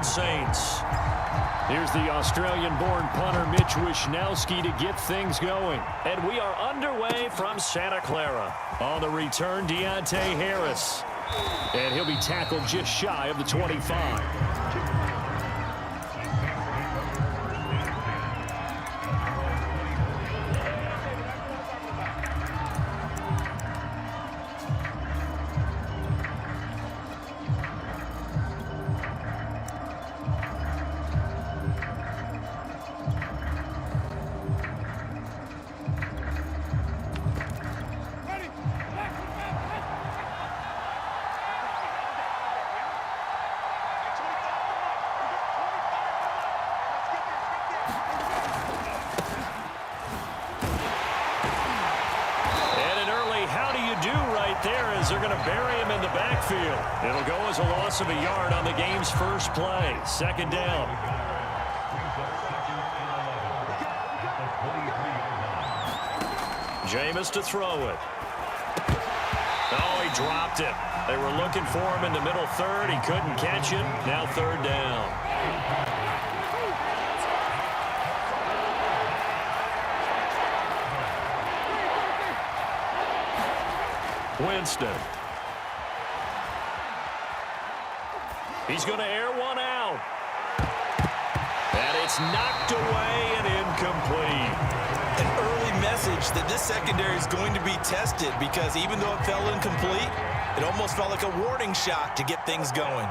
England Saints. Here's the Australian-born punter Mitch Wishnowsky to get things going. And we are underway from Santa Clara. On the return, Deontay Harris. And he'll be tackled just shy of the 25. They're going to bury him in the backfield. It'll go as a loss of a yard on the game's first play. Second down. Jameis to throw it. Oh, he dropped it. They were looking for him in the middle third. He couldn't catch it. Now third down. Winston. He's going to air one out. And it's knocked away and incomplete. An early message that this secondary is going to be tested, because even though it fell incomplete, it almost felt like a warning shot to get things going.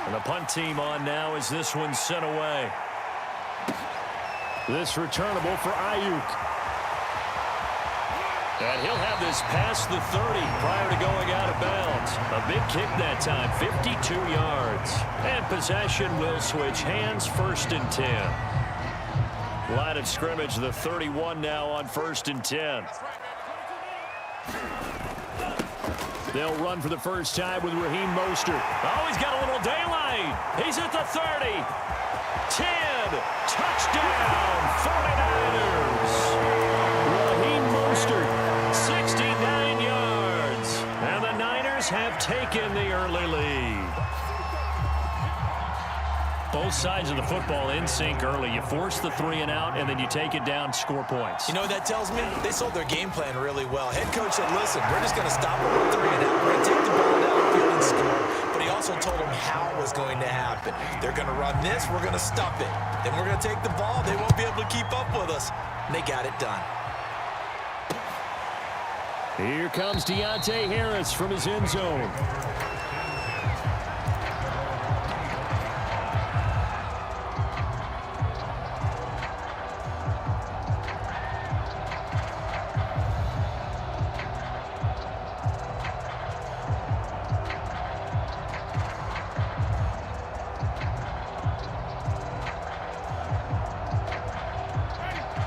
And the punt team on now as this one's sent away. This returnable for Ayuk. And he'll have this past the 30 prior to going out of bounds. A big kick that time, 52 yards. And possession will switch hands, 1st and 10. Line of scrimmage, the 31 now on 1st and 10. They'll run for the first time with Raheem Mostert. Oh, he's got a little daylight. He's at the 30. 10. Touchdown, 49ers. Raheem Mostert. 69 yards. And the Niners have taken the early lead. Both sides of the football in sync early. You force the 3 and out, and then you take it down, score points. You know what that tells me? They sold their game plan really well. Head coach said, listen, we're just going to stop them with 3 and out. We're going to take the ball downfield and score. But he also told them how it was going to happen. They're going to run this. We're going to stop it. Then we're going to take the ball. They won't be able to keep up with us. And they got it done. Here comes Deontay Harris from his end zone.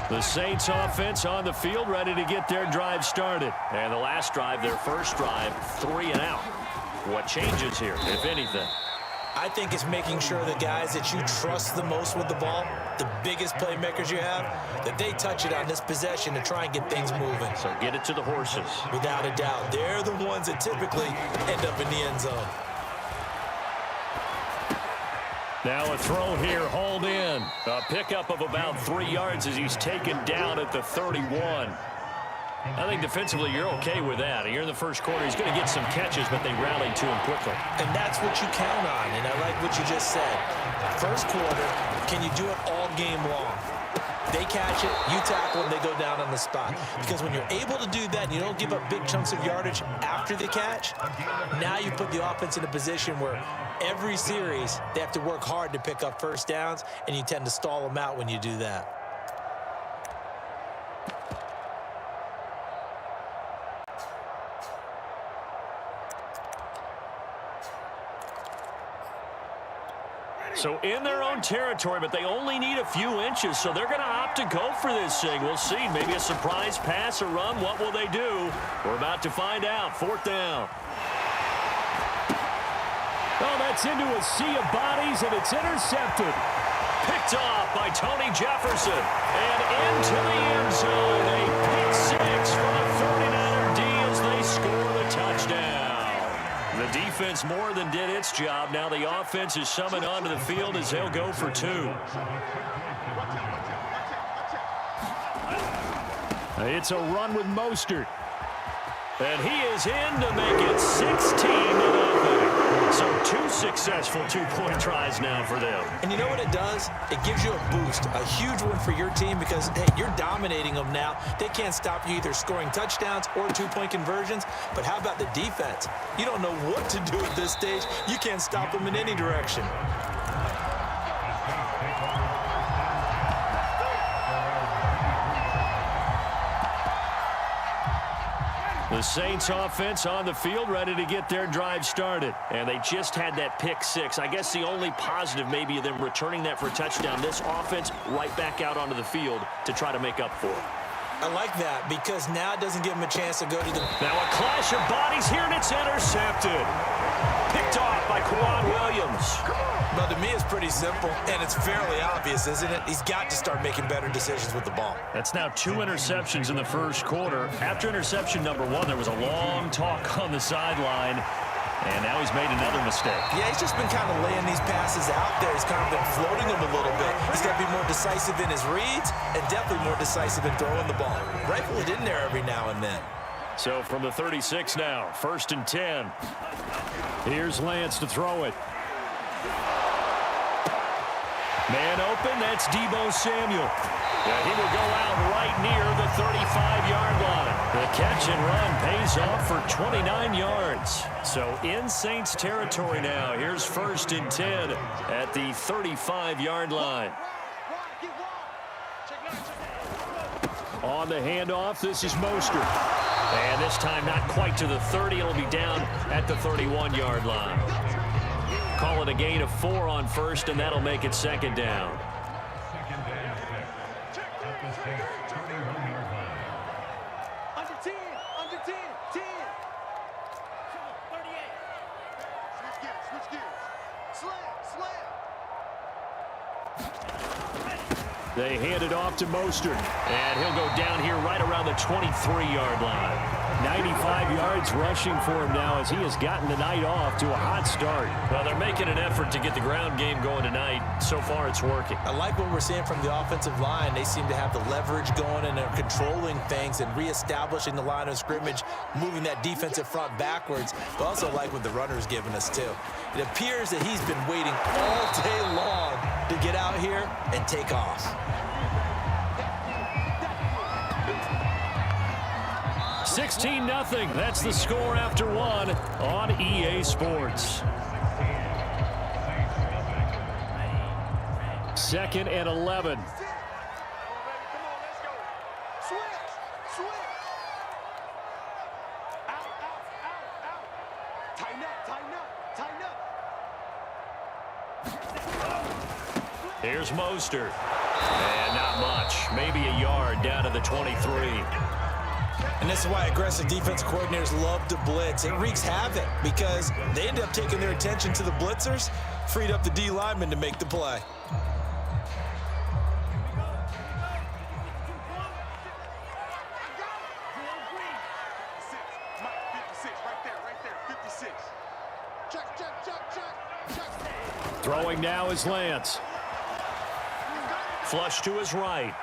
The Saints offense on the field, ready to get their drive started. And the last drive, their first drive, 3 and out. What changes here, if anything? I think it's making sure the guys that you trust the most with the ball, the biggest playmakers you have, that they touch it on this possession to try and get things moving. So get it to the horses. Without a doubt. They're the ones that typically end up in the end zone. Now a throw here, hauled in. A pickup of about 3 yards as he's taken down at the 31. I think defensively you're okay with that. Here in the first quarter, he's going to get some catches, but they rallied to him quickly. And that's what you count on, and I like what you just said. First quarter, can you do it all game long? They catch it, you tackle, and they go down on the spot. Because when you're able to do that and you don't give up big chunks of yardage after the catch, now you put the offense in a position where every series they have to work hard to pick up first downs, and you tend to stall them out when you do that. So in their own territory, but they only need a few inches, so they're going to opt to go for this thing. We'll see. Maybe a surprise pass or run. What will they do? We're about to find out. 4th down. Oh, that's into a sea of bodies, and it's intercepted. Picked off by Tony Jefferson. And into the end zone. A pick six from a 49er D as they score the touchdown. The defense more than did its job. Now the offense is summoned onto the field as they'll go for two. It's a run with Mostert. And he is in to make it 16-0. So two successful two-point tries now for them. And you know what it does? It gives you a boost, a huge one for your team because, hey, you're dominating them now. They can't stop you either scoring touchdowns or two-point conversions. But how about the defense? You don't know what to do at this stage. You can't stop them in any direction. The Saints offense on the field ready to get their drive started. And they just had that pick six. I guess the only positive maybe of them returning that for a touchdown. This offense right back out onto the field to try to make up for it. I like that because now it doesn't give them a chance to go to the... Now a clash of bodies here and it's intercepted. Picked off by Quan Williams. Well, to me, it's pretty simple, and it's fairly obvious, isn't it? He's got to start making better decisions with the ball. That's now 2 interceptions in the first quarter. After interception number 1, there was a long talk on the sideline, and now he's made another mistake. Yeah, he's just been kind of laying these passes out there. He's kind of been floating them a little bit. He's got to be more decisive in his reads and definitely more decisive in throwing the ball. Rifle it in there every now and then. So from the 36 now, 1st and 10. Here's Lance to throw it. Man open, that's Deebo Samuel. Yeah, he will go out right near the 35-yard line. The catch and run pays off for 29 yards. So in Saints territory now. Here's 1st and 10 at the 35-yard line. On the handoff, this is Mostert. And this time not quite to the 30. It'll be down at the 31-yard line. Call it a gain of 4 on 1st, and that'll make it 2nd down. Under 10, 10. 38. Switch gears. Slam. They hand it off to Mostert, and he'll go down here right around the 23-yard line. 95 yards rushing for him now as he has gotten the night off to a hot start. Well, they're making an effort to get the ground game going tonight. So far, it's working. I like what we're seeing from the offensive line. They seem to have the leverage going, and they're controlling things and reestablishing the line of scrimmage, moving that defensive front backwards. But also like what the runner's giving us, too. It appears that he's been waiting all day long to get out here and take off. 16-0. That's the score after 1 on EA Sports. 2nd and 11. Come on, let's go. Switch. Out. Tighten up. Here's Mostert. And not much. Maybe a yard down to the 23. And this is why aggressive defense coordinators love to blitz. It wreaks havoc because they end up taking their attention to the blitzers, freed up the D lineman to make the play. Check. Throwing now is Lance. Flush to his right.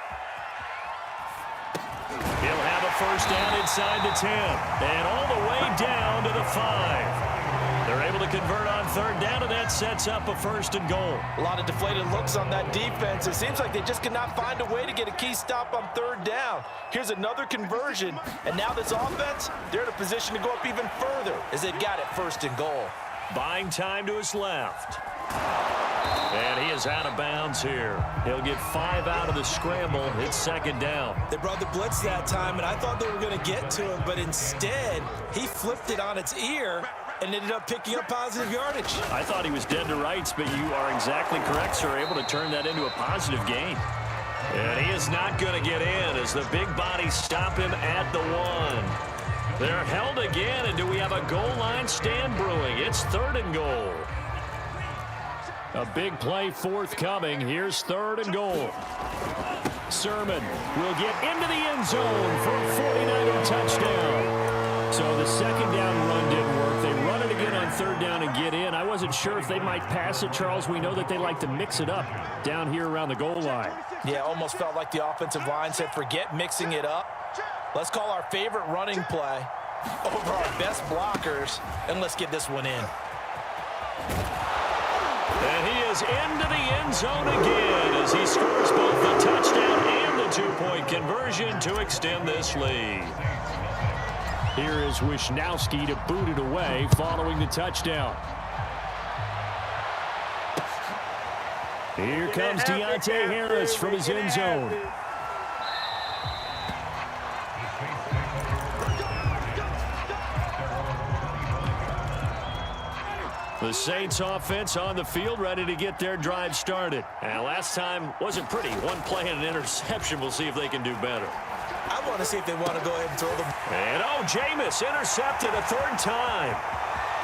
He'll have a 1st down inside the 10. And all the way down to the 5. They're able to convert on 3rd down, and that sets up a 1st and goal. A lot of deflated looks on that defense. It seems like they just cannot find a way to get a key stop on 3rd down. Here's another conversion, and now this offense, they're in a position to go up even further as they've got it 1st and goal. Buying time to his left. And he is out of bounds here. He'll get 5 out of the scramble. It's 2nd down. They brought the blitz that time, and I thought they were going to get to him, but instead, he flipped it on its ear and ended up picking up positive yardage. I thought he was dead to rights, but you are exactly correct, sir. Able to turn that into a positive gain. And he is not going to get in as the big bodies stop him at the 1. They're held again, and do we have a goal line stand brewing? It's 3rd and goal. A big play forthcoming. Here's 3rd and goal. Sermon will get into the end zone for a 49er touchdown. So the 2nd down run didn't work. They run it again on third down and get in. I wasn't sure if they might pass it, Charles. We know that they like to mix it up down here around the goal line. Yeah, almost felt like the offensive line said, forget mixing it up. Let's call our favorite running play over our best blockers, and let's get this one in. And he is into the end zone again as he scores both the touchdown and the two-point conversion to extend this lead. Here is Wisnowski to boot it away following the touchdown. Here comes Deontay Harris from his end zone. The Saints offense on the field, ready to get their drive started. And last time wasn't pretty. One play and an interception. We'll see if they can do better. I want to see if they want to go ahead and throw them. And Jameis intercepted a third time.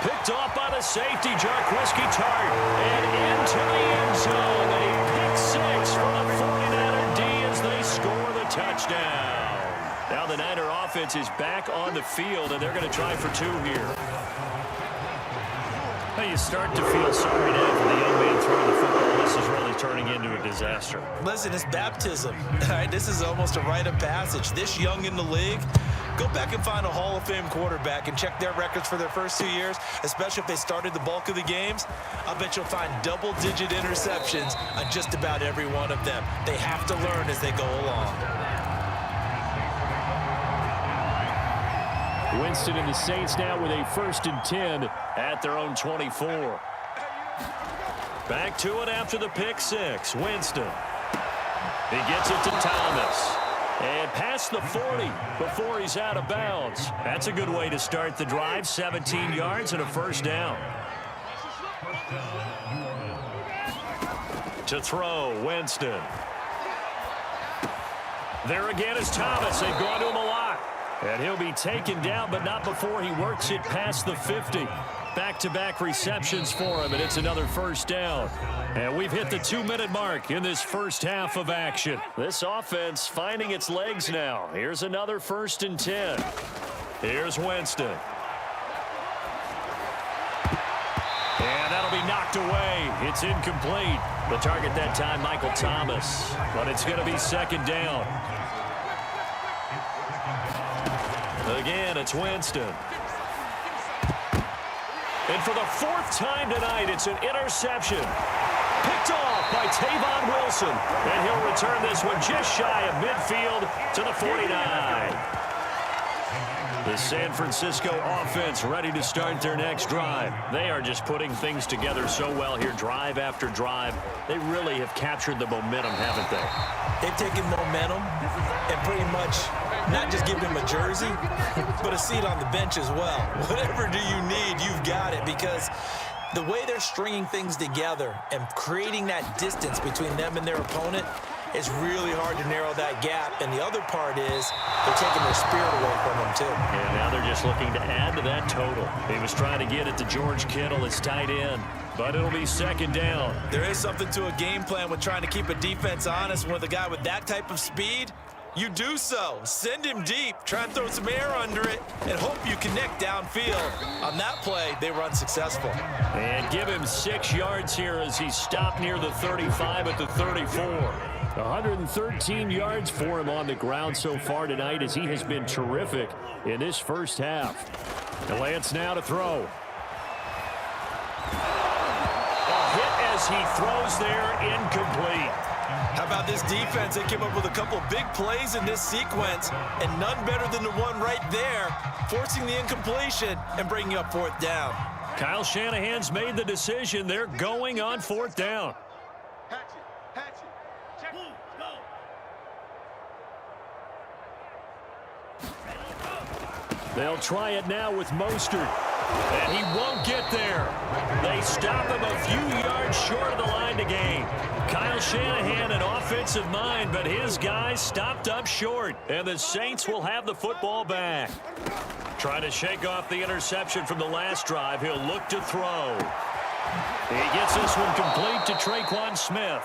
Picked off by the safety, Jarquiski Tart. And into the end zone. A pick six for the 49er D as they score the touchdown. Now the Niner offense is back on the field, and they're going to try for two here. Well, you start to feel sorry now for the young man throwing the football. This is really turning into a disaster. Listen, it's baptism. All right, this is almost a rite of passage. This young in the league, go back and find a Hall of Fame quarterback and check their records for their first 2 years, especially if they started the bulk of the games. I bet you'll find double-digit interceptions on just about every one of them. They have to learn as they go along. Winston and the Saints now with a 1st and 10 at their own 24. Back to it after the pick six. Winston. He gets it to Thomas. And past the 40 before he's out of bounds. That's a good way to start the drive. 17 yards and a first down. To throw, Winston. There again is Thomas. They've gone to him a lot. And he'll be taken down, but not before he works it past the 50. Back-to-back receptions for him, and it's another first down. And we've hit the 2-minute mark in this first half of action. This offense finding its legs now. Here's another 1st and 10. Here's Winston. And that'll be knocked away. It's incomplete. The target that time, Michael Thomas. But it's going to be 2nd down. Again, it's Winston. And for the 4th time tonight, it's an interception. Picked off by Tavon Wilson. And he'll return this one just shy of midfield to the 49. The San Francisco offense ready to start their next drive. They are just putting things together so well here, drive after drive. They really have captured the momentum, haven't they? They've taken momentum and pretty much not just given him a jersey, but a seat on the bench as well. Whatever do you need, you've got it, because the way they're stringing things together and creating that distance between them and their opponent is really hard to narrow that gap. And the other part is they're taking their spirit away from them, too. And now they're just looking to add to that total. He was trying to get it to George Kittle, his tight end, but it'll be 2nd down. There is something to a game plan with trying to keep a defense honest. With a guy with that type of speed, you do so. Send him deep, try and throw some air under it, and hope you connect downfield. On that play, they were unsuccessful. And give him 6 yards here as he stopped near the 35 at the 34. 113 yards for him on the ground so far tonight as he has been terrific in this first half. And Lance now to throw. A hit as he throws there, incomplete. How about this defense? They came up with a couple of big plays in this sequence, and none better than the one right there, forcing the incompletion and bringing up 4th down. Kyle Shanahan's made the decision. They're going on 4th down. They'll try it now with Mostert, and he won't get there. They stop him a few yards short of the line to gain. Kyle Shanahan, an offensive mind, but his guys stopped up short, and the Saints will have the football back. Trying to shake off the interception from the last drive. He'll look to throw. He gets this one complete to Traquan Smith.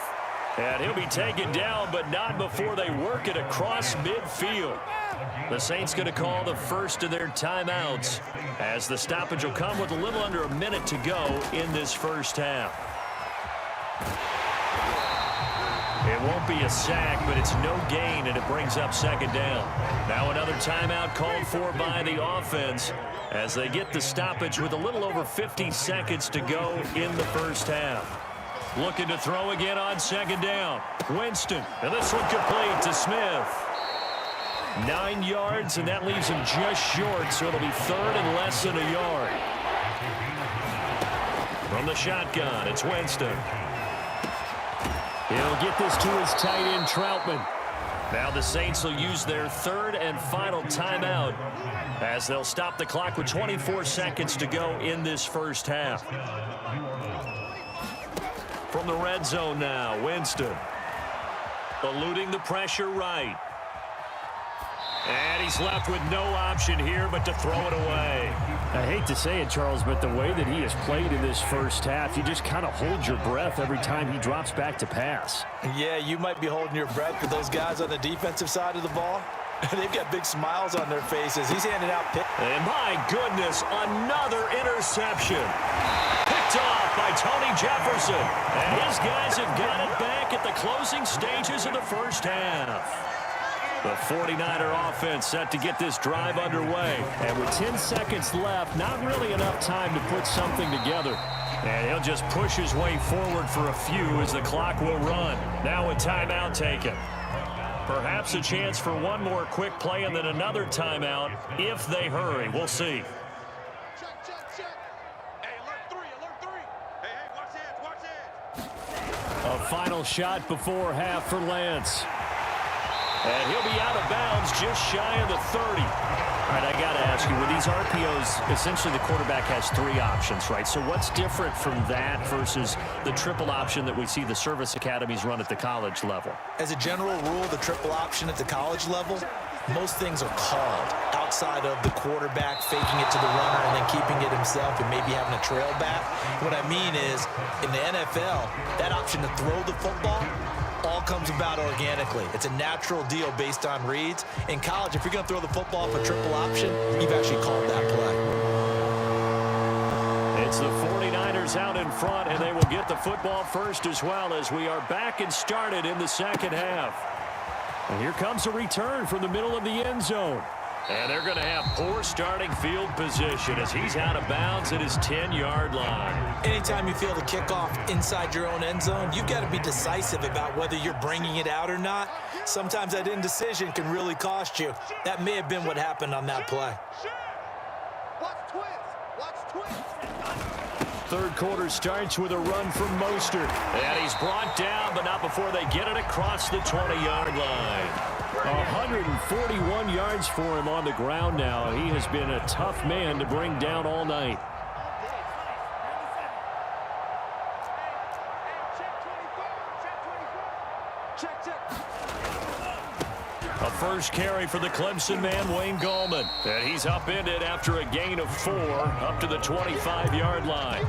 And he'll be taken down, but not before they work it across midfield. The Saints going to call the first of their timeouts, as the stoppage will come with a little under a minute to go in this first half. It won't be a sack, but it's no gain, and it brings up second down. Now another timeout called for by the offense as they get the stoppage with a little over 50 seconds to go in the first half. Looking to throw again on second down. Winston, and this one complete to Smith. 9 yards, and that leaves him just short, so it'll be third and less than a yard. From the shotgun, it's Winston. He'll get this to his tight end, Troutman. Now the Saints will use their third and final timeout as they'll stop the clock with 24 seconds to go in this first half. From the red zone now, Winston. Eluding the pressure right. And he's left with no option here but to throw it away. I hate to say it, Charles, but the way that he has played in this first half, you just kind of hold your breath every time he drops back to pass. Yeah, you might be holding your breath, but those guys on the defensive side of the ball, they've got big smiles on their faces. He's handing out picks. And my goodness, another interception. Picked off by Tony Jefferson. And his guys have got it back at the closing stages of the first half. The 49er offense set to get this drive underway. And with 10 seconds left, not really enough time to put something together. And he'll just push his way forward for a few as the clock will run. Now a timeout taken. Perhaps a chance for one more quick play and then another timeout if they hurry. We'll see. Check, check, check. Hey, alert three. Hey, watch it. A final shot before half for Lance. And he'll be out of bounds just shy of the 30. All right, I got to ask you, with these RPOs, essentially the quarterback has 3 options, right? So what's different from that versus the triple option that we see the service academies run at the college level? As a general rule, the triple option at the college level, most things are called outside of the quarterback faking it to the runner and then keeping it himself and maybe having a trail back. What I mean is, in the NFL, that option to throw the football all comes about organically. It's a natural deal based on reads. In college, if you're going to throw the football off a triple option, you've actually called that play. It's the 49ers out in front, and they will get the football first as well as we are back and started in the second half. And here comes a return from the middle of the end zone. And they're going to have poor starting field position as he's out of bounds at his 10-yard line. Anytime you feel the kickoff inside your own end zone, you've got to be decisive about whether you're bringing it out or not. Sometimes that indecision can really cost you. That may have been what happened on that play. Watch twins. Third quarter starts with a run from Mostert. And he's brought down, but not before they get it across the 20-yard line. 141 yards for him on the ground now. He has been a tough man to bring down all night. A first carry for the Clemson man, Wayne Gallman. And he's upended after a gain of 4 up to the 25-yard line.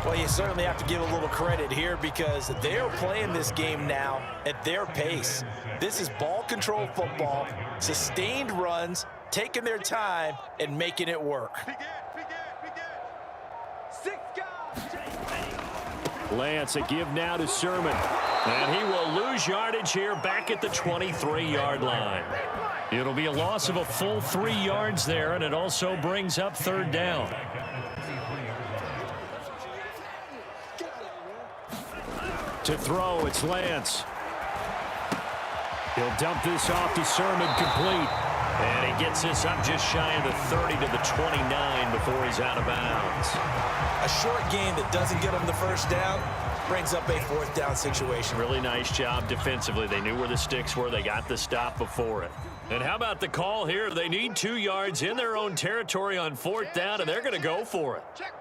Well, you certainly have to give a little credit here because they're playing this game now at their pace. This is ball control football, sustained runs, taking their time, and making it work. Begin. 6 guys. Lance, a give now to Sermon. And he will lose yardage here back at the 23-yard line. It'll be a loss of a full 3 yards there, and it also brings up third down. To throw, it's Lance. He'll dump this off to Sermon, complete. And he gets this up just shy of the 30 to the 29 before he's out of bounds. A short game that doesn't get him the first down brings up a 4th down situation. Really nice job defensively. They knew where the sticks were. They got the stop before it. And how about the call here? They need 2 yards in their own territory on 4th down, and they're going to go for it. Check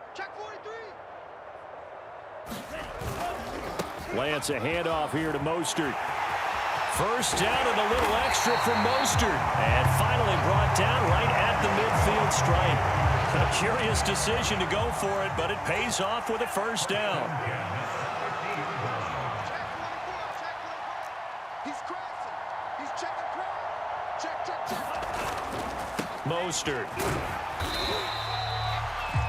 43. Lance, a handoff here to Mostert. First down and a little extra from Mostert. And finally brought down right at the midfield stripe. A curious decision to go for it, but it pays off with a first down. Mostert.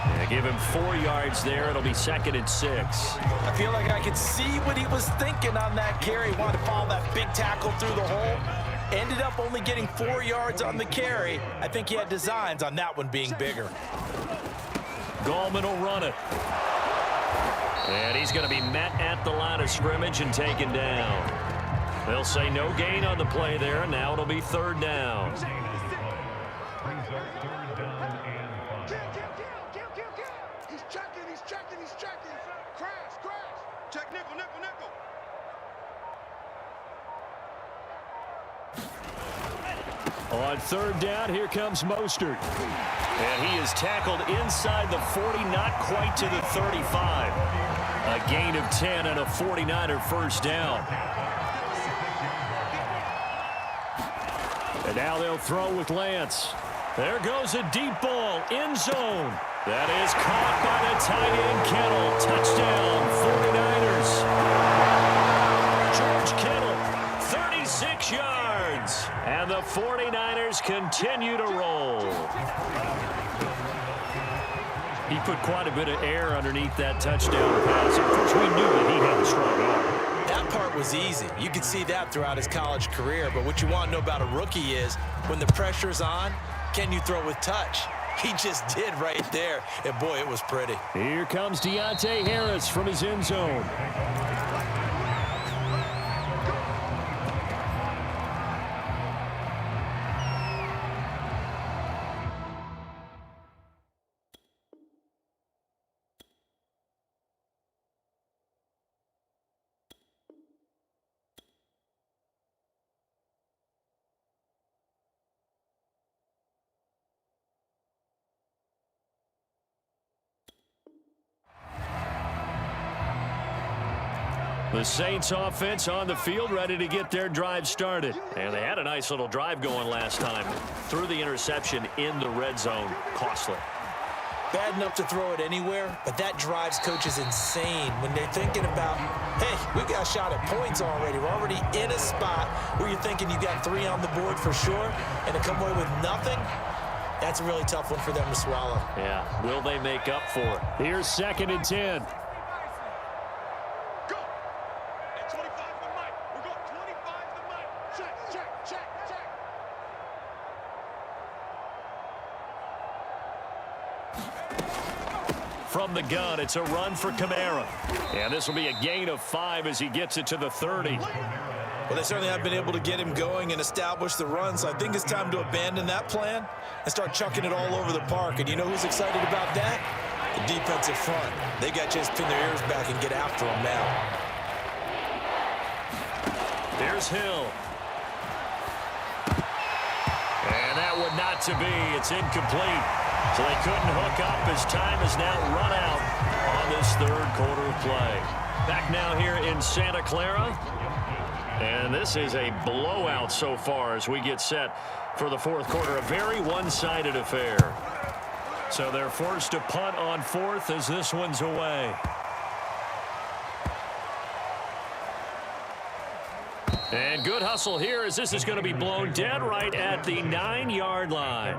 Yeah, give him 4 yards there. It'll be 2nd and 6. I feel like I could see what he was thinking on that carry. He wanted to follow that big tackle through the hole. Ended up only getting 4 yards on the carry. I think he had designs on that one being bigger. Gallman will run it. And he's going to be met at the line of scrimmage and taken down. They'll say no gain on the play there, and now it'll be 3rd down. He's checking. Crash. Check nickel. On 3rd down, here comes Mostert. And he is tackled inside the 40, not quite to the 35. A gain of 10 and a 49er first down. And now they'll throw with Lance. There goes a deep ball, end zone. That is caught by the tight end, Kittle. Touchdown, 49ers. George Kittle, 36 yards. And the 49ers continue to roll. He put quite a bit of air underneath that touchdown pass. Of course, we knew that he had a strong arm. That part was easy. You could see that throughout his college career. But what you want to know about a rookie is when the pressure's on, can you throw with touch? He just did right there. And, boy, it was pretty. Here comes Deontay Harris from his end zone. The Saints offense on the field, ready to get their drive started. And they had a nice little drive going last time. Threw the interception in the red zone. Costly. Bad enough to throw it anywhere, but that drives coaches insane when they're thinking about, hey, we got a shot at points already. We're already in a spot where you're thinking you got 3 on the board for sure, and to come away with nothing, that's a really tough one for them to swallow. Yeah, will they make up for it? Here's 2nd and 10. From the gun, it's a run for Kamara. And this will be a gain of 5 as he gets it to the 30. Well, they certainly have been able to get him going and establish the run, so I think it's time to abandon that plan and start chucking it all over the park. And you know who's excited about that? The defensive front. They got a chance to pin their ears back and get after him now. There's Hill. And that one not to be. It's incomplete. So they couldn't hook up as time has now run out on this 3rd quarter of play. Back now here in Santa Clara. And this is a blowout so far as we get set for the 4th quarter. A very one-sided affair. So they're forced to punt on 4th as this one's away. And good hustle here as this is going to be blown dead right at the 9-yard line.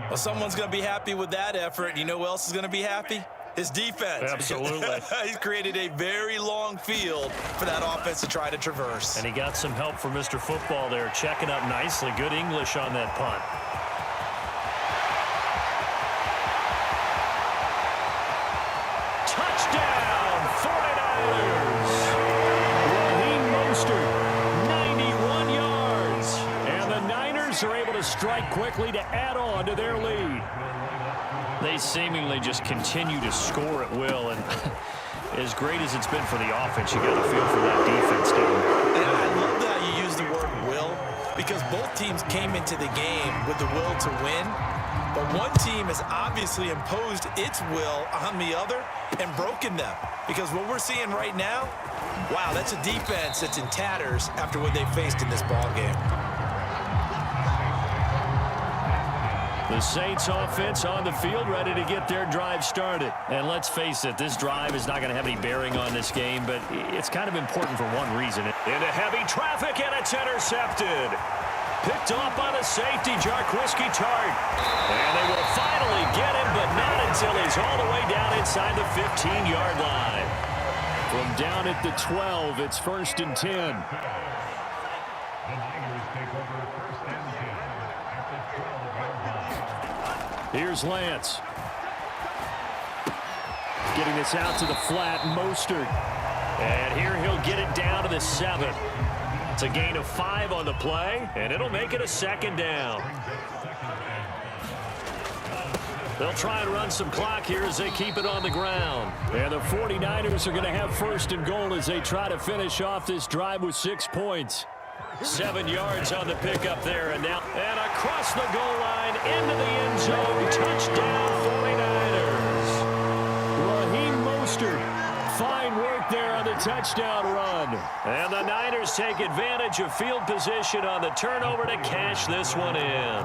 Well, someone's going to be happy with that effort. You know who else is going to be happy? His defense. Absolutely. He's created a very long field for that offense to try to traverse. And he got some help from Mr. Football there, checking up nicely. Good English on that punt. Touchdown, 49ers. Raheem Mostert, 91 yards. And the Niners are able to strike quickly to add on to their lead. They seemingly just continue to score at will, and as great as it's been for the offense, you got to feel for that defense down there. And I love that you use the word will, because both teams came into the game with the will to win, but one team has obviously imposed its will on the other and broken them. Because what we're seeing right now, wow, that's a defense that's in tatters after what they faced in this ballgame. The Saints offense on the field, ready to get their drive started. And let's face it, this drive is not going to have any bearing on this game, but it's kind of important for one reason. Into heavy traffic, and it's intercepted. Picked off by the safety, Jarquiski Tart. And they will finally get him, but not until he's all the way down inside the 15-yard line. From down at the 12, it's 1st and 10. Here's Lance. Getting this out to the flat, Mostert. And here he'll get it down to the 7. It's a gain of 5 on the play, and it'll make it a 2nd down. They'll try and run some clock here as they keep it on the ground. And the 49ers are going to have 1st and goal as they try to finish off this drive with 6 points. 7 yards on the pickup there, and now and across the goal line into the end zone. Touchdown 49ers. Raheem Mostert. Fine work there on the touchdown run. And the Niners take advantage of field position on the turnover to cash this one in.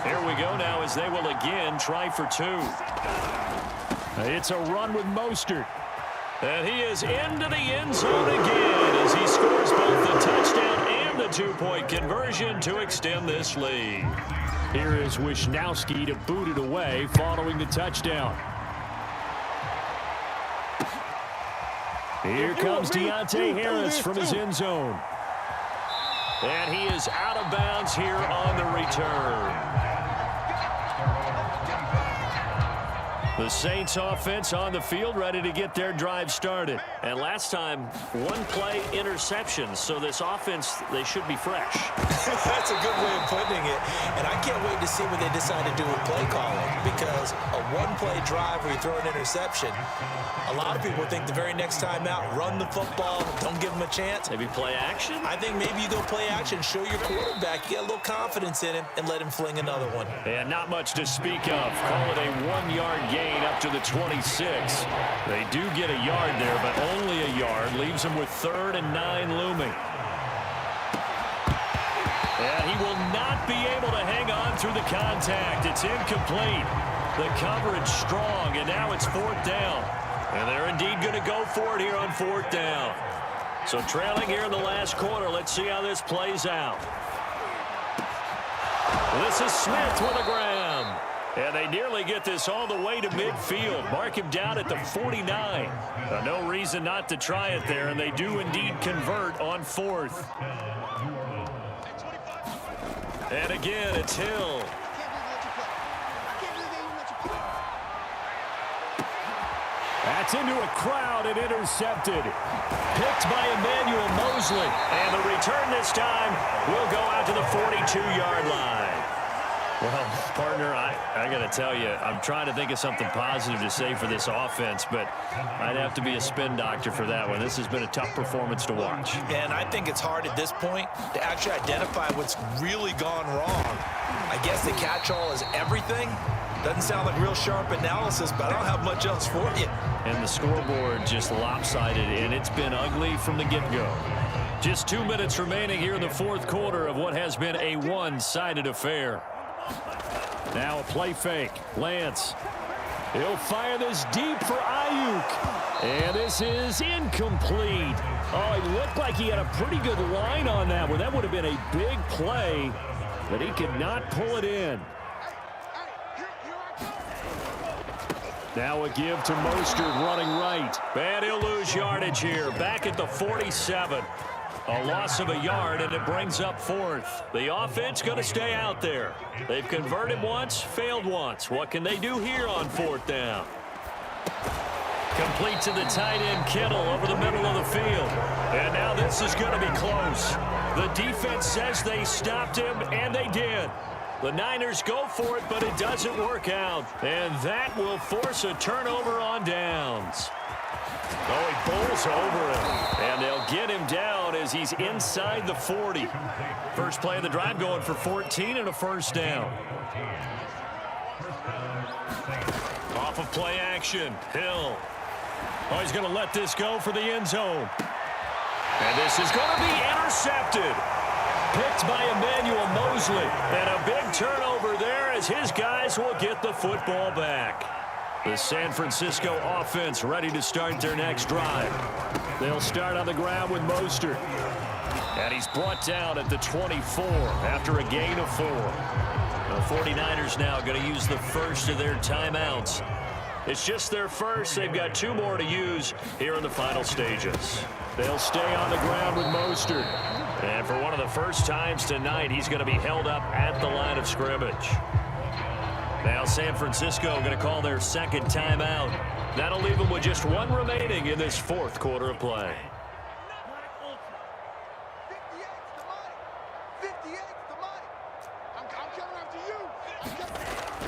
Here we go now as they will again try for 2. It's a run with Mostert. And he is into the end zone again as he scores both the touchdown and the 2-point conversion to extend this lead. Here is Wisnowski to boot it away following the touchdown. Here comes Deontay Harris from his end zone. And he is out of bounds here on the return. The Saints offense on the field ready to get their drive started. And last time, 1-play interception. So this offense, they should be fresh. That's a good way of putting it. And I can't wait to see what they decide to do with play calling. Because a 1-play drive where you throw an interception, a lot of people think the very next time out, run the football, don't give them a chance. Maybe play action? I think maybe you go play action, show your quarterback, get a little confidence in him, and let him fling another one. And not much to speak of. Call it a 1-yard gain up to the 26. They do get a yard there, but only a yard. Leaves them with 3rd and 9 looming. And he will not be able to hang on through the contact. It's incomplete. The coverage strong, and now it's 4th down. And they're indeed going to go for it here on 4th down. So trailing here in the last quarter. Let's see how this plays out. This is Smith with a grab. And they nearly get this all the way to midfield. Mark him down at the 49. No reason not to try it there, and they do indeed convert on 4th. And again, it's Hill. That's into a crowd and intercepted. Picked by Emmanuel Mosley. And the return this time will go out to the 42-yard line. Well, partner, I got to tell you, I'm trying to think of something positive to say for this offense, but I'd have to be a spin doctor for that one. This has been a tough performance to watch. And I think it's hard at this point to actually identify what's really gone wrong. I guess the catch-all is everything. Doesn't sound like real sharp analysis, but I don't have much else for you. And the scoreboard just lopsided, and it's been ugly from the get-go. Just 2 minutes remaining here in the 4th quarter of what has been a one-sided affair. Now a play fake. Lance. He'll fire this deep for Ayuk. And this is incomplete. Oh, it looked like he had a pretty good line on that one. That would have been a big play, but he could not pull it in. Now a give to Mostert running right. And he'll lose yardage here. Back at the 47. A loss of a yard, and it brings up 4th. The offense going to stay out there. They've converted once, failed once. What can they do here on 4th down? Complete to the tight end, Kittle, over the middle of the field. And now this is going to be close. The defense says they stopped him, and they did. The Niners go for it, but it doesn't work out. And that will force a turnover on downs. Oh, he bowls over him. And they'll get him down as he's inside the 40. First play of the drive going for 14 and a 1st down. Off of play action, Hill. Oh, he's going to let this go for the end zone. And this is going to be intercepted. Picked by Emmanuel Mosley. And a big turnover there as his guys will get the football back. The San Francisco offense ready to start their next drive. They'll start on the ground with Mostert. And he's brought down at the 24 after a gain of 4. The 49ers now going to use the first of their timeouts. It's just their first. They've got 2 more to use here in the final stages. They'll stay on the ground with Mostert. And for one of the first times tonight, he's going to be held up at the line of scrimmage. Now San Francisco going to call their second timeout. That'll leave them with just 1 remaining in this 4th quarter of play. 58's the money. 58's the money. I'm coming after you.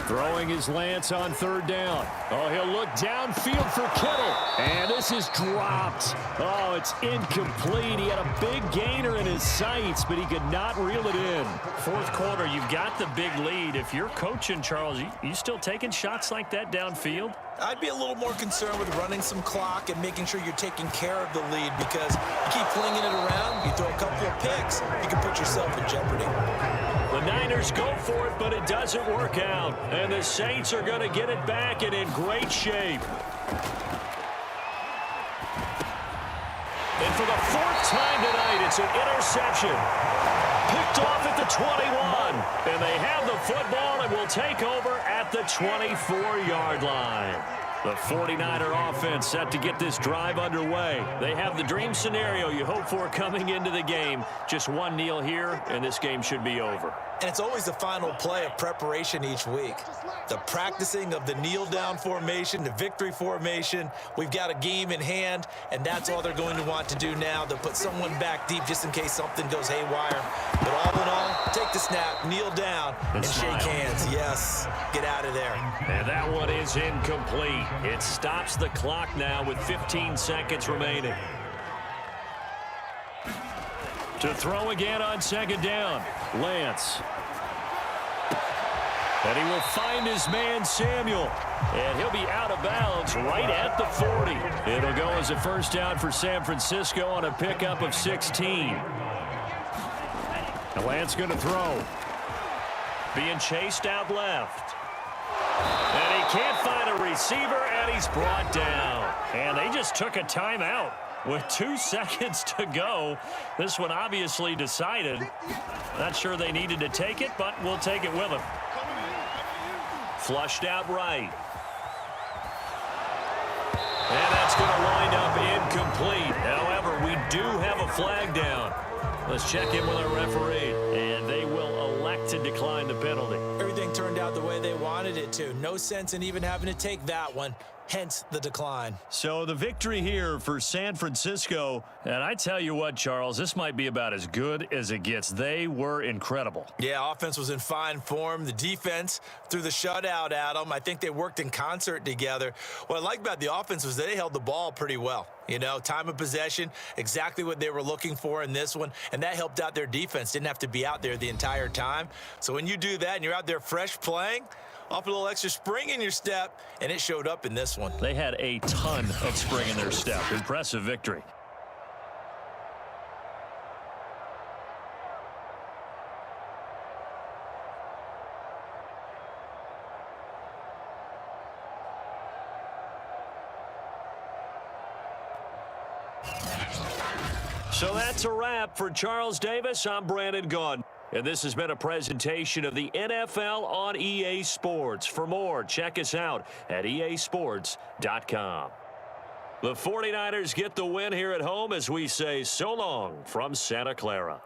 Throwing his Lance on 3rd down. Oh, he'll look downfield for Kittle. And this is dropped. Oh, it's incomplete. He had a big gainer in his sights, but he could not reel it in. 4th quarter, you've got the big lead. If you're coaching, Charles, you still taking shots like that downfield? I'd be a little more concerned with running some clock and making sure you're taking care of the lead, because you keep flinging it around, you throw a couple of picks, you can put yourself in jeopardy. The Niners go for it, but it doesn't work out. And the Saints are going to get it back and in great shape. And for the 4th time tonight, it's an interception. Picked off at the 21. And they have the football and will take over at the 24-yard line. The 49er offense set to get this drive underway. They have the dream scenario you hope for coming into the game. Just 1 kneel here, and this game should be over. And it's always the final play of preparation each week. The practicing of the kneel-down formation, the victory formation. We've got a game in hand, and that's all they're going to want to do now. They'll put someone back deep just in case something goes haywire. But all in all, take the snap, kneel down, and shake hands. Yes, get out of there. And that one is incomplete. It stops the clock now with 15 seconds remaining. To throw again on 2nd down, Lance. And he will find his man, Samuel. And he'll be out of bounds right at the 40. It'll go as a 1st down for San Francisco on a pickup of 16. And Lance going to throw. Being chased out left. And he can't find a receiver, and he's brought down. And they just took a timeout. With 2 seconds to go, this one obviously decided. Not sure they needed to take it, but we'll take it with them. Flushed out right. And that's going to wind up incomplete. However, we do have a flag down. Let's check in with our referee. And they will elect to decline the penalty. Everything turned out the way they wanted it to. No sense in even having to take that one. Hence the decline. So the victory here for San Francisco. And I tell you what, Charles, this might be about as good as it gets. They were incredible. Yeah, offense was in fine form. The defense threw the shutout at them. I think they worked in concert together. What I like about the offense was they held the ball pretty well. You know, time of possession, exactly what they were looking for in this one, and that helped out their defense. Didn't have to be out there the entire time. So when you do that and you're out there fresh playing, off a little extra spring in your step, and it showed up in this one. They had a ton of spring in their step. Impressive victory. So that's a wrap for Charles Davis. I'm Brandon Gunn. And this has been a presentation of the NFL on EA Sports. For more, check us out at easports.com. The 49ers get the win here at home as we say so long from Santa Clara.